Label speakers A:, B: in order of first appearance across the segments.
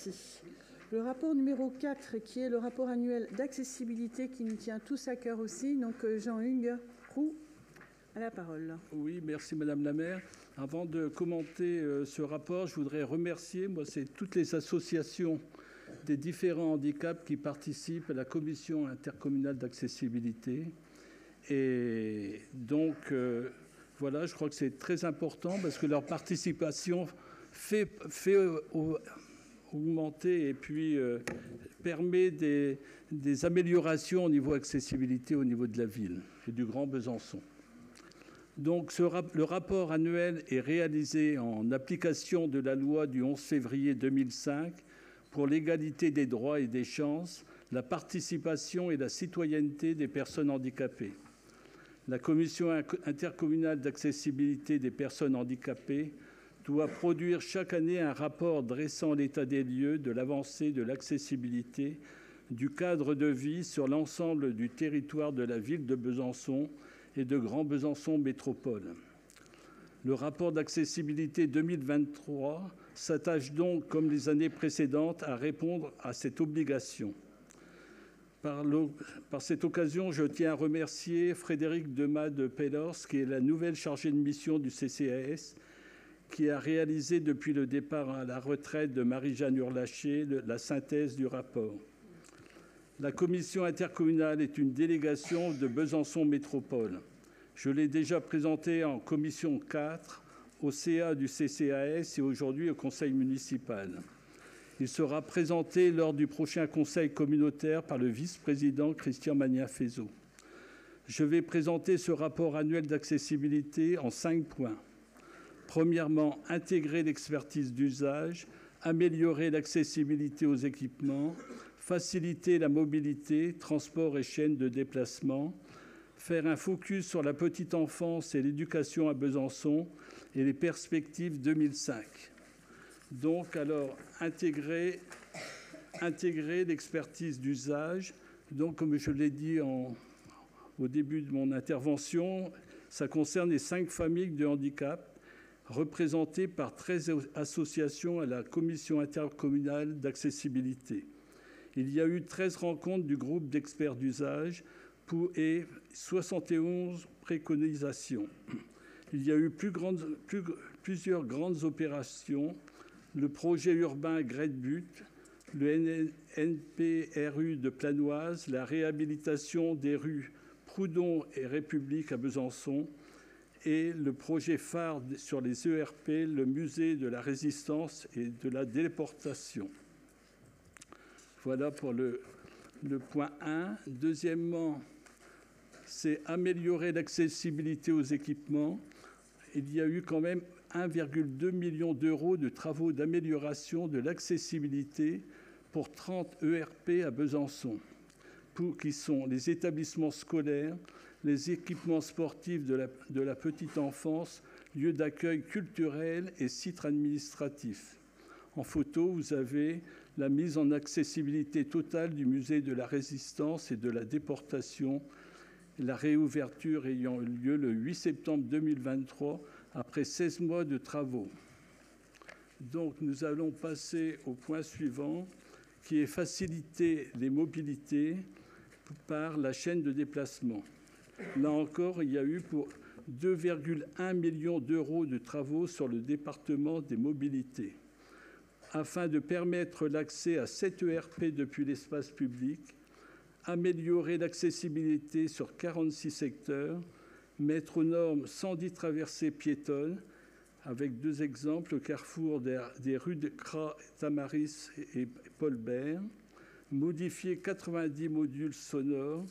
A: Merci. Le rapport numéro 4, qui est le rapport annuel d'accessibilité, qui nous tient tous à cœur aussi. Donc, Jean-Hugues Roux a la parole.
B: Oui, merci Madame la maire. Avant de commenter ce rapport, je voudrais remercier, c'est toutes les associations des différents handicaps qui participent à la commission intercommunale d'accessibilité. Et donc, voilà, je crois que c'est très important parce que leur participation fait augmenter et puis permet des améliorations au niveau accessibilité au niveau de la ville et du Grand Besançon. Donc, le rapport annuel est réalisé en application de la loi du 11 février 2005 pour l'égalité des droits et des chances, la participation et la citoyenneté des personnes handicapées. La commission intercommunale d'accessibilité des personnes handicapées doit produire chaque année un rapport dressant l'état des lieux de l'avancée de l'accessibilité, du cadre de vie sur l'ensemble du territoire de la ville de Besançon et de Grand Besançon Métropole. Le rapport d'accessibilité 2023 s'attache donc, comme les années précédentes, à répondre à cette obligation. Par cette occasion, je tiens à remercier Frédéric Demas-de-Pellors, qui est la nouvelle chargée de mission du CCAS, qui a réalisé depuis le départ à la retraite de Marie-Jeanne Urlacher la synthèse du rapport. La commission intercommunale est une délégation de Besançon Métropole. Je l'ai déjà présentée en commission 4, au CA du CCAS et aujourd'hui au conseil municipal. Il sera présenté lors du prochain conseil communautaire par le vice-président Christian Magnin-Fézot. Je vais présenter ce rapport annuel d'accessibilité en 5 points. Premièrement, intégrer l'expertise d'usage, améliorer l'accessibilité aux équipements, faciliter la mobilité, transport et chaînes de déplacement, faire un focus sur la petite enfance et l'éducation à Besançon et les perspectives 2005. Donc, alors, intégrer l'expertise d'usage. Donc, comme je l'ai dit au début de mon intervention, ça concerne les 5 familles de handicap représentées par 13 associations à la commission intercommunale d'accessibilité. Il y a eu 13 rencontres du groupe d'experts d'usage et 71 préconisations. Il y a eu plusieurs grandes opérations, le projet urbain Grette-But, le NPRU de Planoise, la réhabilitation des rues Proudhon et République à Besançon et le projet phare sur les ERP, le musée de la résistance et de la déportation. Voilà pour le point 1. Deuxièmement, c'est améliorer l'accessibilité aux équipements. Il y a eu quand même 1,2 million d'euros de travaux d'amélioration de l'accessibilité pour 30 ERP à Besançon, qui sont les établissements scolaires, les équipements sportifs de la petite enfance, lieux d'accueil culturel et sites administratifs. En photo, vous avez la mise en accessibilité totale du musée de la Résistance et de la Déportation, la réouverture ayant eu lieu le 8 septembre 2023, après 16 mois de travaux. Donc, nous allons passer au point suivant, qui est faciliter les mobilités par la chaîne de déplacement. Là encore, il y a eu pour 2,1 millions d'euros de travaux sur le département des mobilités, afin de permettre l'accès à 7 ERP depuis l'espace public, améliorer l'accessibilité sur 46 secteurs, mettre aux normes 110 traversées piétonnes, avec 2 exemples, le carrefour des rues de Cras, Tamaris et Paul Bert, modifier 90 modules sonores,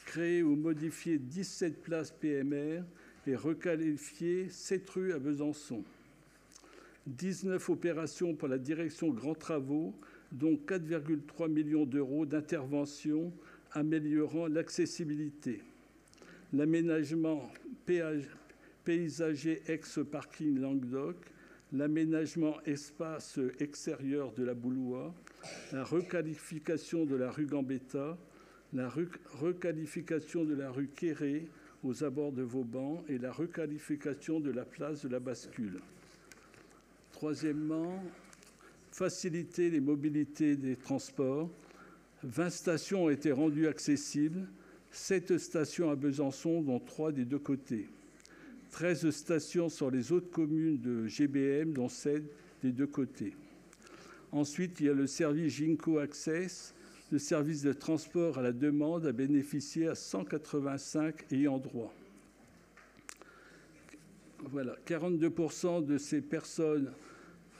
B: créer ou modifier 17 places PMR et requalifier 7 rues à Besançon. 19 opérations pour la direction Grands Travaux, dont 4,3 millions d'euros d'intervention améliorant l'accessibilité. L'aménagement paysager ex-parking Languedoc, l'aménagement espace extérieur de la Boulois, la requalification de la rue Gambetta, la requalification de la rue Quéré aux abords de Vauban et la requalification de la place de la Bascule. Troisièmement, faciliter les mobilités des transports. 20 stations ont été rendues accessibles, 7 stations à Besançon, dont 3 des deux côtés. 13 stations sur les autres communes de GBM, dont 7 des deux côtés. Ensuite, il y a le service Ginko Access. Le service de transport à la demande a bénéficié à 185 ayants droit. Voilà, 42% de ces personnes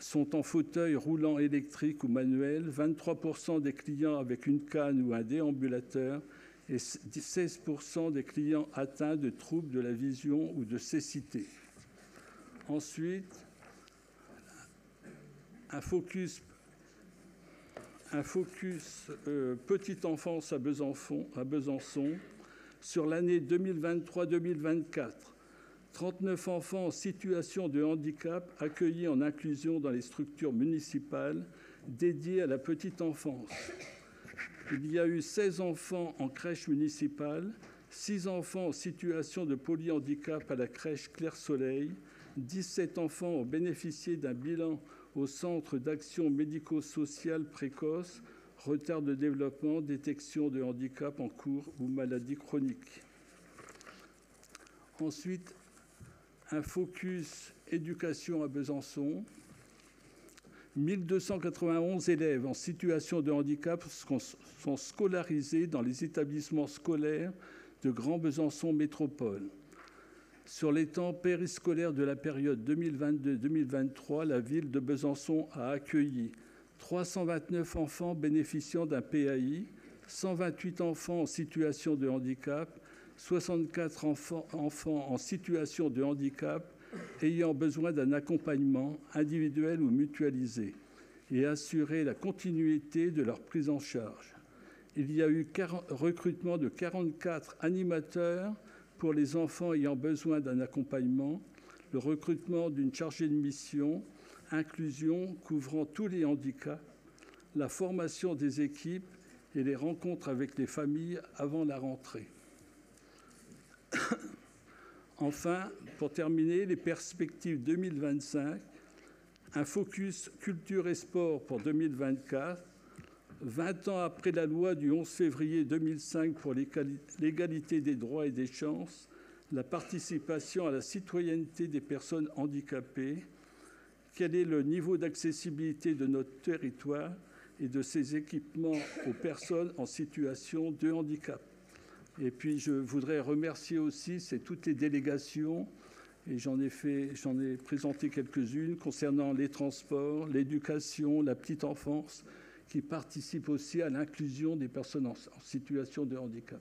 B: sont en fauteuil roulant électrique ou manuel, 23% des clients avec une canne ou un déambulateur et 16% des clients atteints de troubles de la vision ou de cécité. Ensuite, un focus petite enfance à Besançon sur l'année 2023-2024. 39 enfants en situation de handicap accueillis en inclusion dans les structures municipales dédiées à la petite enfance. Il y a eu 16 enfants en crèche municipale, 6 enfants en situation de polyhandicap à la crèche Clair-Soleil, 17 enfants ont bénéficié d'un bilan au centre d'action médico-sociale précoce, retard de développement, détection de handicap en cours ou maladie chronique. Ensuite, un focus éducation à Besançon. 1291 élèves en situation de handicap sont scolarisés dans les établissements scolaires de Grand Besançon Métropole. Sur les temps périscolaires de la période 2022-2023, la ville de Besançon a accueilli 329 enfants bénéficiant d'un PAI, 128 enfants en situation de handicap, 64 enfants en situation de handicap ayant besoin d'un accompagnement individuel ou mutualisé et assurer la continuité de leur prise en charge. Il y a eu recrutement de 44 animateurs pour les enfants ayant besoin d'un accompagnement, le recrutement d'une chargée de mission, inclusion couvrant tous les handicaps, la formation des équipes et les rencontres avec les familles avant la rentrée. Enfin, pour terminer, les perspectives 2025, un focus culture et sport pour 2024, 20 ans après la loi du 11 février 2005 pour l'égalité des droits et des chances, la participation à la citoyenneté des personnes handicapées, quel est le niveau d'accessibilité de notre territoire et de ses équipements aux personnes en situation de handicap. Et puis, je voudrais remercier aussi toutes les délégations, et j'en ai présenté quelques-unes concernant les transports, l'éducation, la petite enfance, qui participent aussi à l'inclusion des personnes en situation de handicap.